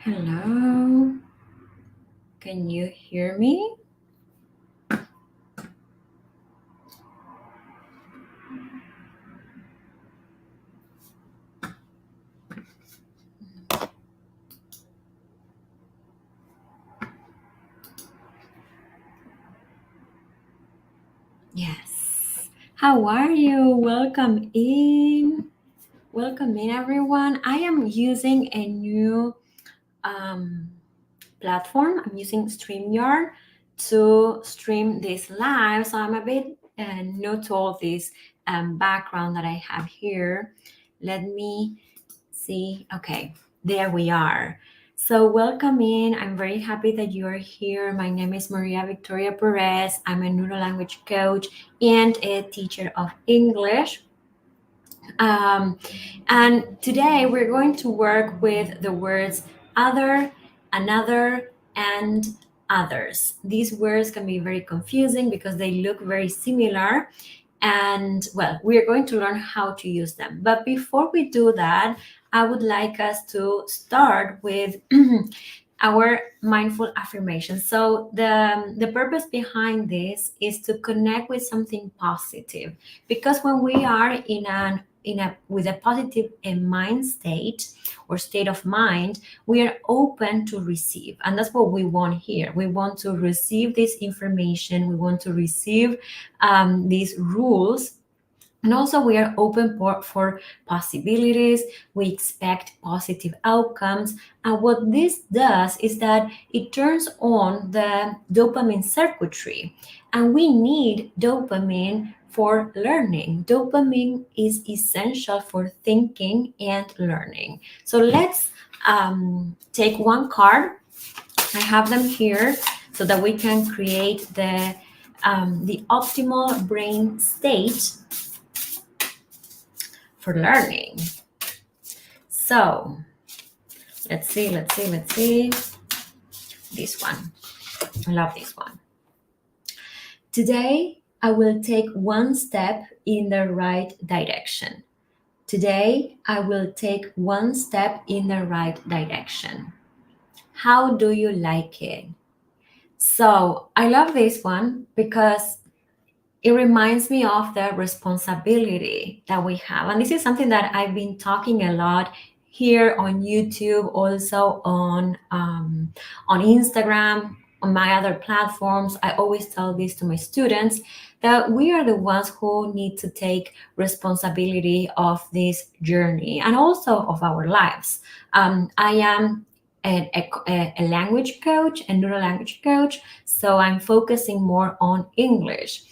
Hello, can you hear me? Yes. How are you? Welcome in. Welcome in, everyone. I am using a new um, platform. I'm using StreamYard to stream this live. So I'm a bit new to all this background that I have here. Let me see. Okay, there we are. So welcome in. I'm very happy that you are here. My name is Maria Victoria Perez. I'm a neurolanguage coach and a teacher of English. Um, and today we're going to work with the words other, another, and others. These words can be very confusing because they look very similar. And well, we are going to learn how to use them. But before we do that, I would like us to start with our mindful affirmation. So the purpose behind this is to connect with something positive, because when we are in a with a positive mind state or state of mind, we are open to receive, and that's what we want here. We want to receive this information. We want to receive these rules, and also we are open for possibilities. We expect positive outcomes. And what this does is that it turns on the dopamine circuitry. And we need dopamine for learning. Dopamine is essential for thinking and learning. So let's take one card. I have them here so that we can create the optimal brain state for learning. So let's see. This one. I love this one. Today, I will take one step in the right direction. Today, I will take one step in the right direction. How do you like it? So I love this one because it reminds me of the responsibility that we have. And this is something that I've been talking a lot here on YouTube, also on Instagram, on my other platforms. I always tell this to my students that we are the ones who need to take responsibility of this journey and also of our lives. I am a language coach, a neurolanguage coach, so I'm focusing more on English.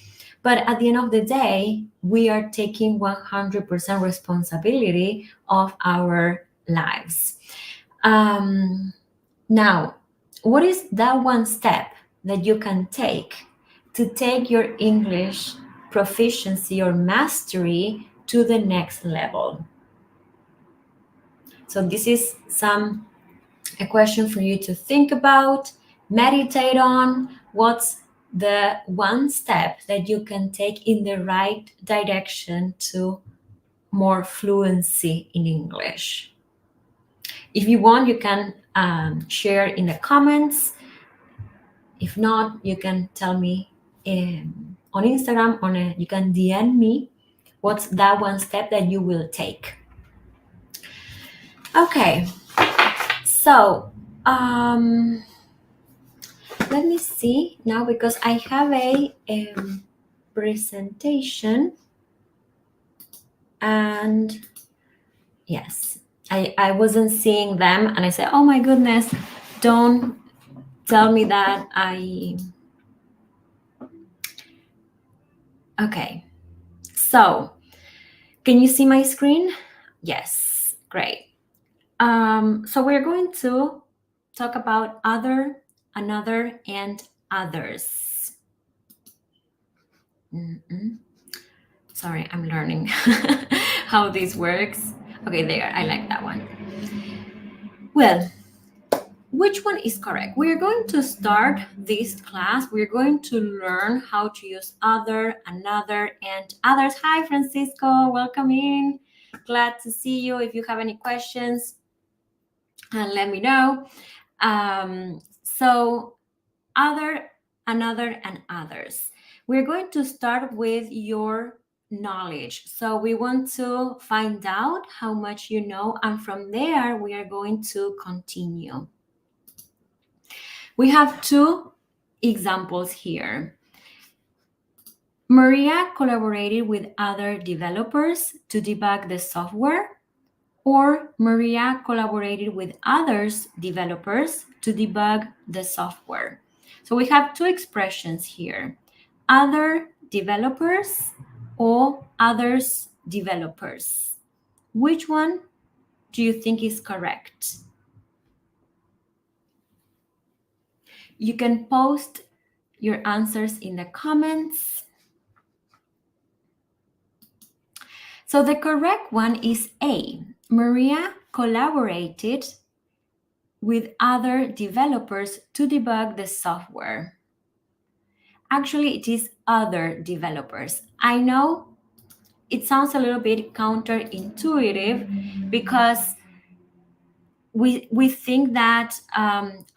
But at the end of the day, we are taking 100% responsibility of our lives. Now, what is that one step that you can take your English proficiency or mastery to the next level? So this is a question for you to think about, meditate on. What's the one step that you can take in the right direction to more fluency in English? If you want, you can share in the comments. If not, you can tell me on Instagram, you can DM me what's that one step that you will take. Okay, so let me see now, because I have a presentation, and yes, I wasn't seeing them, and I said, oh my goodness, don't tell me that okay. So can you see my screen? Yes, great. So we're going to talk about other, another, and others. Sorry, I'm learning how this works. Okay, there, I like that one. Well, which one is correct? We're going to start this class. We're going to learn how to use other, another, and others. Hi, Francisco, welcome in. Glad to see you. If you have any questions, and let me know. So other, another, and others. We're going to start with your knowledge. So we want to find out how much you know, and from there we are going to continue. We have two examples here. Maria collaborated with other developers to debug the software, or Maria collaborated with others developers to debug the software. So we have two expressions here: other developers or others developers. Which one do you think is correct? You can post your answers in the comments. So the correct one is A. Maria collaborated with other developers to debug the software. Actually, it is other developers. I know it sounds a little bit counterintuitive because we think that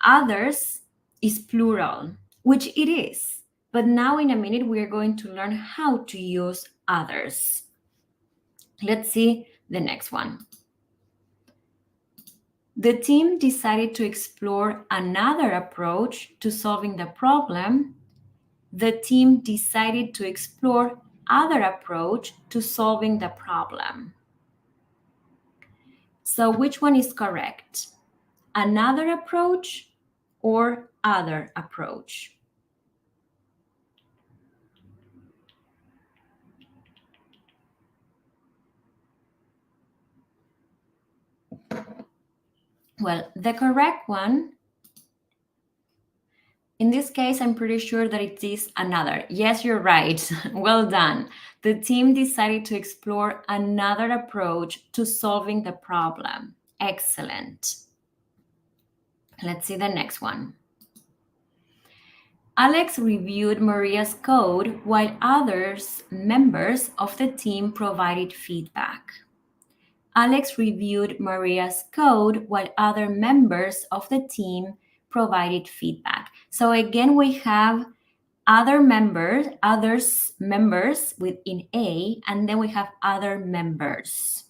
others is plural, which it is. But now in a minute, we are going to learn how to use others. Let's see the next one. The team decided to explore another approach to solving the problem. The team decided to explore other approach to solving the problem. So which one is correct? Another approach or other approach? Well, the correct one, in this case, I'm pretty sure that it is another. Yes, you're right. Well done. The team decided to explore another approach to solving the problem. Excellent. Let's see the next one. Alex reviewed Maria's code while others members of the team provided feedback. Alex reviewed Maria's code while other members of the team provided feedback. So again, we have others members within A, and then we have other members.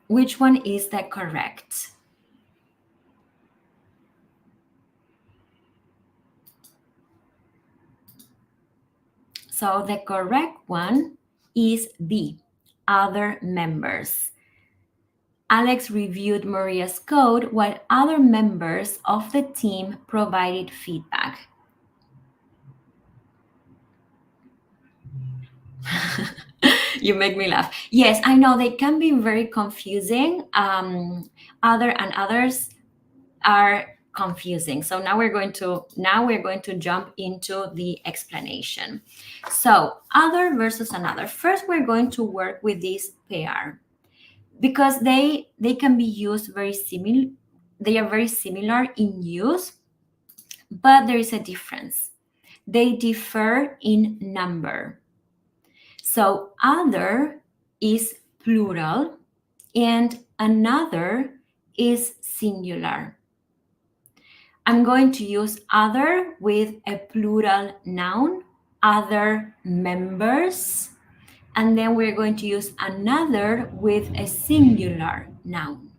Which one is the correct? So the correct one is B, other members. Alex reviewed Maria's code while other members of the team provided feedback. You make me laugh. Yes, I know they can be very confusing. Other and others are confusing. So now we're going to jump into the explanation. So other versus another. First, we're going to work with this pair because they can be used very similar. They are very similar in use, but there is a difference. They differ in number. So other is plural and another is singular. I'm going to use other with a plural noun, other members, and then we're going to use another with a singular noun.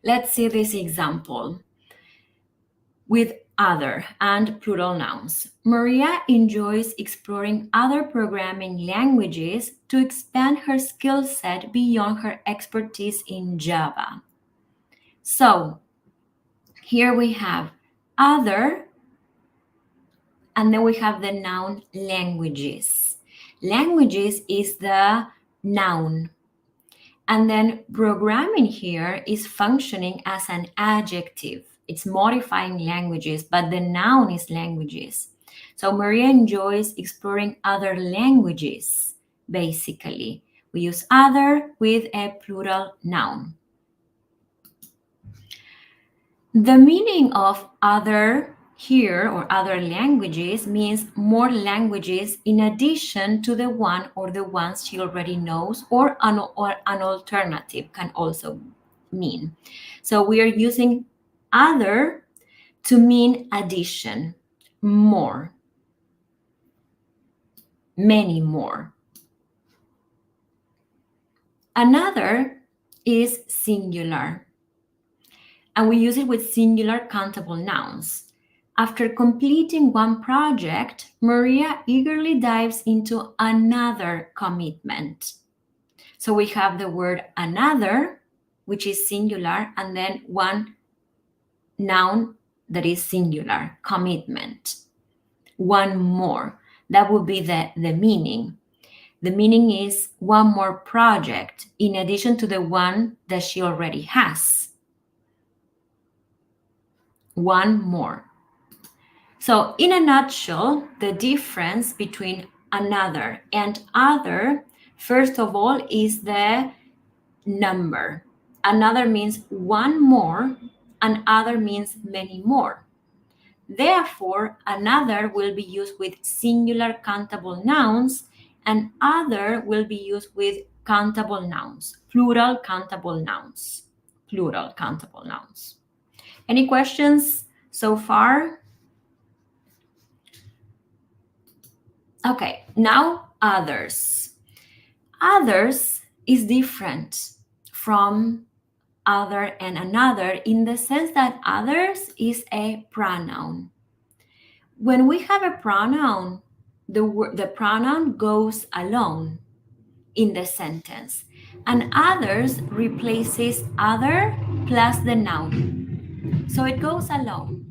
Let's see this example with other and plural nouns. Maria enjoys exploring other programming languages to expand her skill set beyond her expertise in Java. So here we have other, and then we have the noun languages. Languages is the noun. And then programming here is functioning as an adjective. It's modifying languages, but the noun is languages. So Maria enjoys exploring other languages, basically. We use other with a plural noun. The meaning of other here, or other languages, means more languages in addition to the one or the ones she already knows, or an alternative can also mean. So we are using other to mean addition, more, many more. Another is singular, and we use it with singular countable nouns. After completing one project, Maria eagerly dives into another commitment. So we have the word another, which is singular, and then one noun that is singular, commitment. One more. That would be the meaning. The meaning is one more project in addition to the one that she already has. One more. So in a nutshell, the difference between another and other, first of all, is the number. Another means one more, and other means many more. Therefore, another will be used with singular countable nouns, and other will be used with countable nouns, plural countable nouns, plural countable nouns. Any questions so far? Okay, now others. Others is different from other and another in the sense that others is a pronoun. When we have a pronoun, the pronoun goes alone in the sentence, and others replaces other plus the noun. So it goes alone.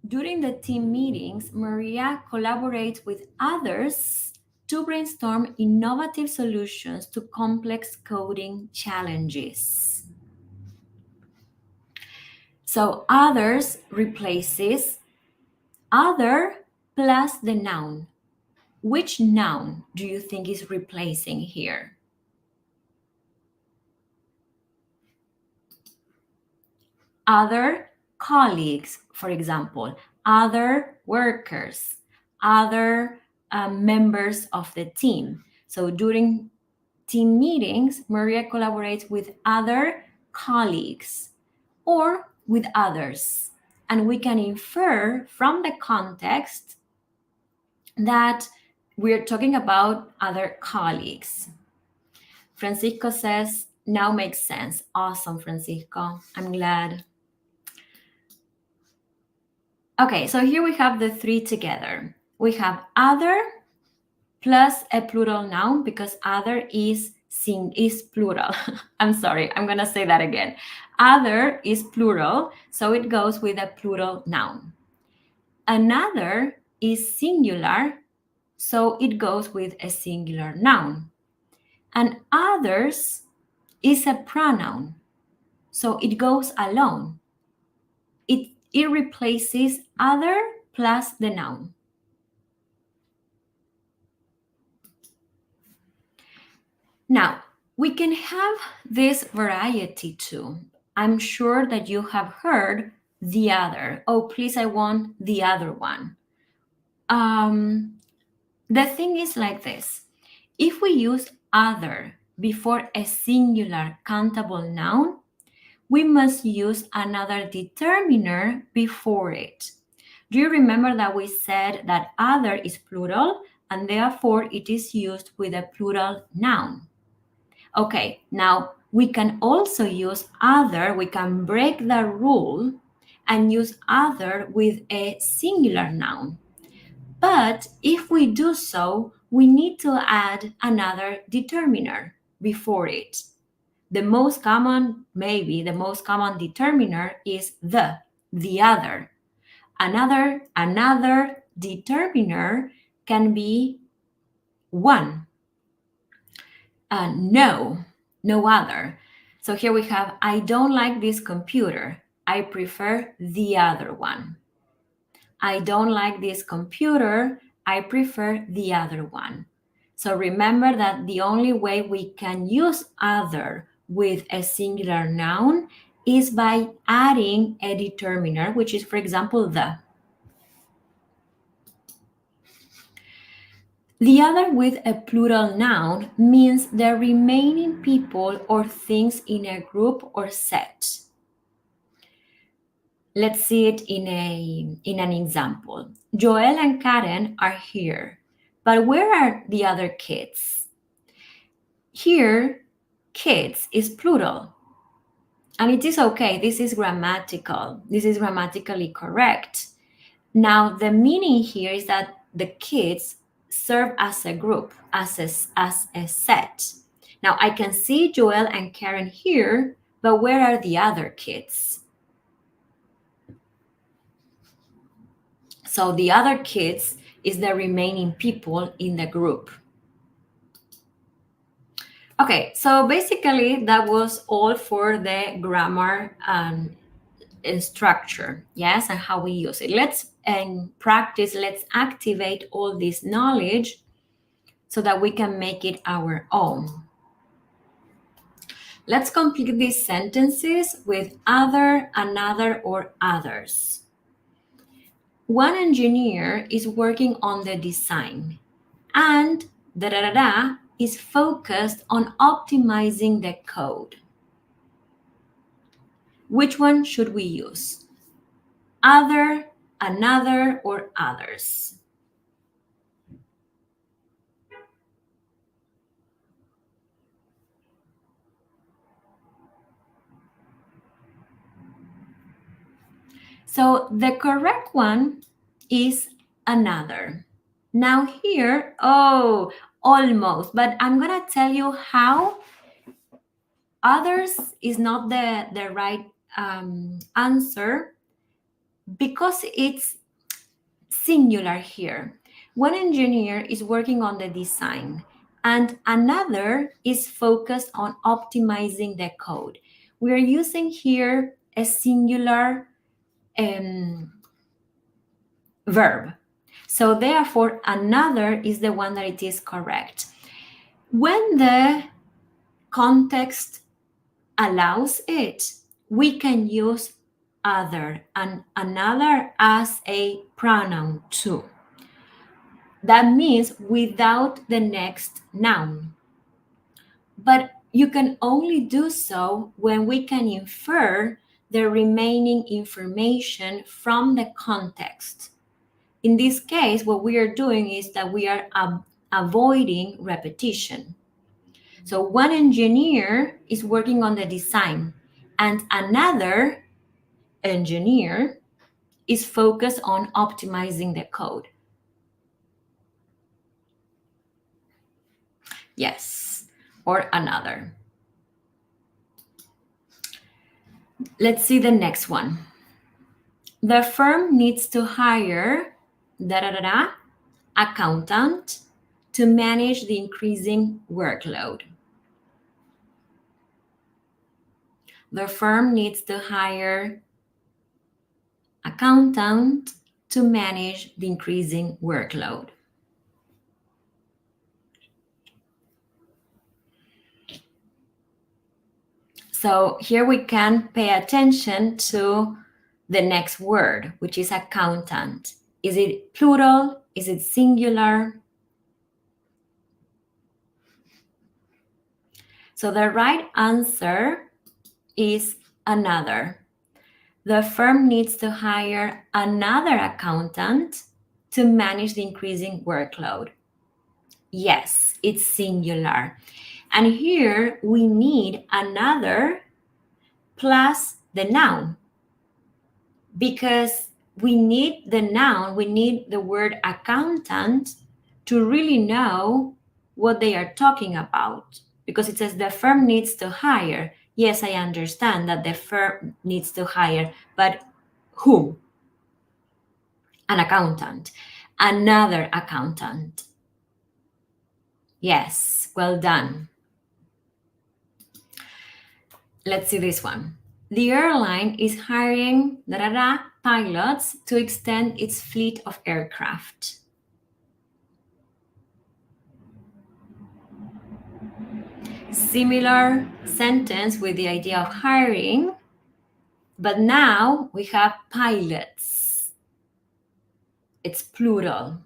During the team meetings, Maria collaborates with others to brainstorm innovative solutions to complex coding challenges. So others replaces other plus the noun. Which noun do you think is replacing here? Other colleagues, for example, other workers, other members of the team. So during team meetings, Maria collaborates with other colleagues or with others. And we can infer from the context that we're talking about other colleagues. Francisco says, now makes sense. Awesome, Francisco. I'm glad. Okay, so here we have the three together. We have other plus a plural noun, because other is plural. I'm sorry, I'm gonna say that again. Other is plural, so it goes with a plural noun. Another is singular, so it goes with a singular noun. And others is a pronoun, so it goes alone. It replaces other plus the noun. Now, we can have this variety too. I'm sure that you have heard the other. Oh, please, I want the other one. The thing is like this. If we use other before a singular countable noun, we must use another determiner before it. Do you remember that we said that other is plural and therefore it is used with a plural noun? Okay, now we can also use other, we can break the rule and use other with a singular noun. But if we do so, we need to add another determiner before it. The most common determiner is the other. Another determiner can be one. No other. So here we have, I don't like this computer. I prefer the other one. I don't like this computer. I prefer the other one. So remember that the only way we can use other with a singular noun is by adding a determiner, which is, for example, the. The other with a plural noun means the remaining people or things in a group or set. Let's see it in an example. Joel and Karen are here, but where are the other kids? Here, kids is plural. And it is okay, this is grammatical. This is grammatically correct. Now, the meaning here is that the kids serve as a group, as a set. Now, I can see Joel and Karen here, but where are the other kids? So the other kids is the remaining people in the group. Okay, so basically that was all for the grammar and structure, yes, and how we use it. Let's practice, let's activate all this knowledge so that we can make it our own. Let's complete these sentences with other, another, or others. One engineer is working on the design, and is focused on optimizing the code. Which one should we use? Other, another, or others? So the correct one is another. Now here, almost, but I'm gonna tell you how. Others is not the right answer because it's singular here. One engineer is working on the design and another is focused on optimizing the code. We are using here a singular verb. So therefore, another is the one that it is correct. When the context allows it, we can use other and another as a pronoun too. That means without the next noun. But you can only do so when we can infer the remaining information from the context. In this case, what we are doing is that we are avoiding repetition. So one engineer is working on the design and another engineer is focused on optimizing the code. Yes, or another. Let's see the next one. The firm needs to hire accountant to manage the increasing workload. The firm needs to hire accountant to manage the increasing workload. So here we can pay attention to the next word, which is accountant. Is it plural? Is it singular? So the right answer is another. The firm needs to hire another accountant to manage the increasing workload. Yes, it's singular. And here we need another plus the noun because we need the noun, we need the word accountant to really know what they are talking about because it says the firm needs to hire. Yes, I understand that the firm needs to hire, but whom? An accountant, another accountant. Yes, well done. Let's see this one. The airline is hiring pilots to extend its fleet of aircraft. Similar sentence with the idea of hiring. But now we have pilots. It's plural.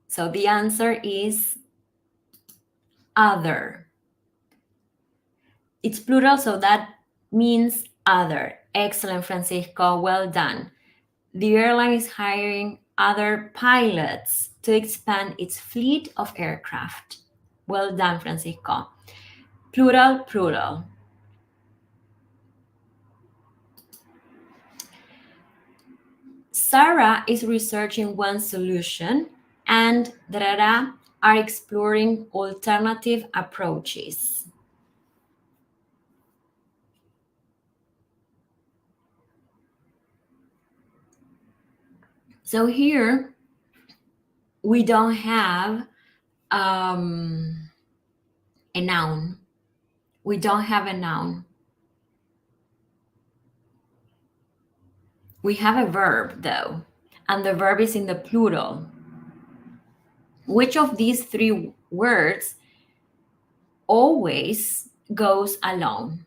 So the answer is other. It's plural, so that means other. Excellent, Francisco. Well done. The airline is hiring other pilots to expand its fleet of aircraft. Well done, Francisco. Plural, plural. Sarah is researching one solution and are exploring alternative approaches. So here we don't have a noun. We don't have a noun. We have a verb though, and the verb is in the plural. Which of these three words always goes alone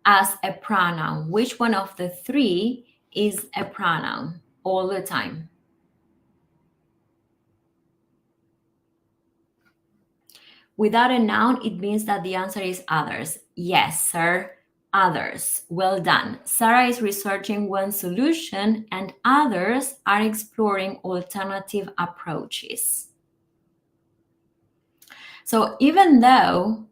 as a pronoun? Which one of the three is a pronoun all the time? Without a noun, it means that the answer is others. Yes, sir, others. Well done. Sarah is researching one solution and others are exploring alternative approaches. So even though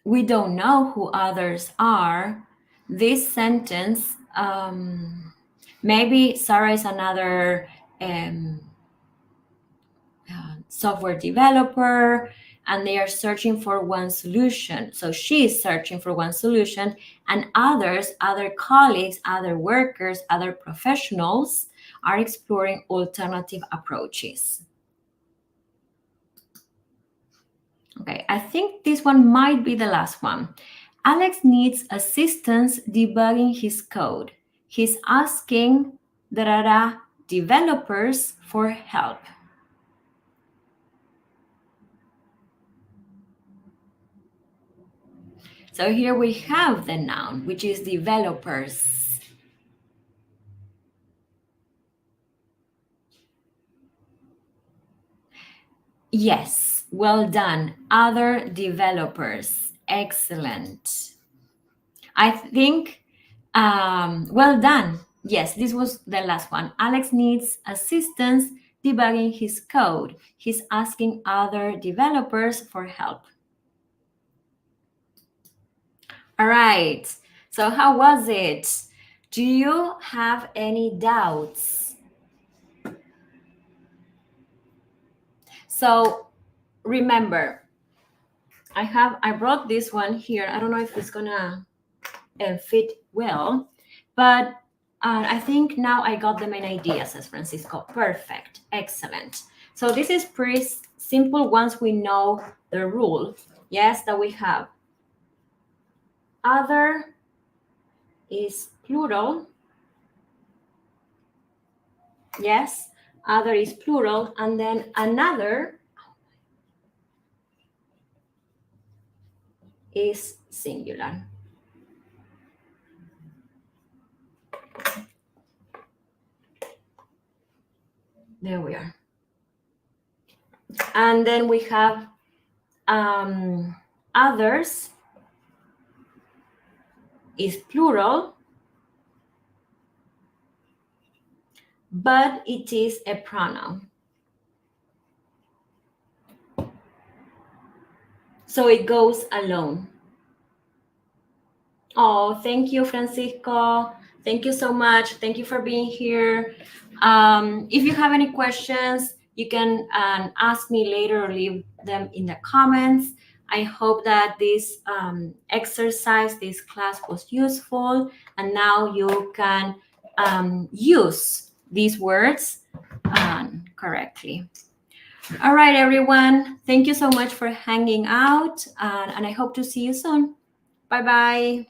we don't know who others are, this sentence, maybe Sarah is another software developer and they are searching for one solution. So she is searching for one solution and others, other colleagues, other workers, other professionals are exploring alternative approaches. Okay, I think this one might be the last one. Alex needs assistance debugging his code. He's asking developers for help. So here we have the noun, which is developers. Yes, well done. Other developers. Excellent. I think, well done. Yes, this was the last one. Alex needs assistance debugging his code. He's asking other developers for help. All right. So how was it? Do you have any doubts? So remember, I brought this one here. I don't know if it's gonna fit well, but I think now I got the main idea, says Francisco. Perfect. Excellent. So this is pretty simple once we know the rule. Yes, that we have. Other is plural. Yes, other is plural. And then another is singular. There we are. And then we have others is plural, but it is a pronoun. So it goes alone. Oh, thank you, Francisco. Thank you so much. Thank you for being here. If you have any questions, you can ask me later or leave them in the comments. I hope that this exercise, this class was useful, and now you can use these words correctly. All right, everyone. Thank you so much for hanging out, and I hope to see you soon. Bye-bye.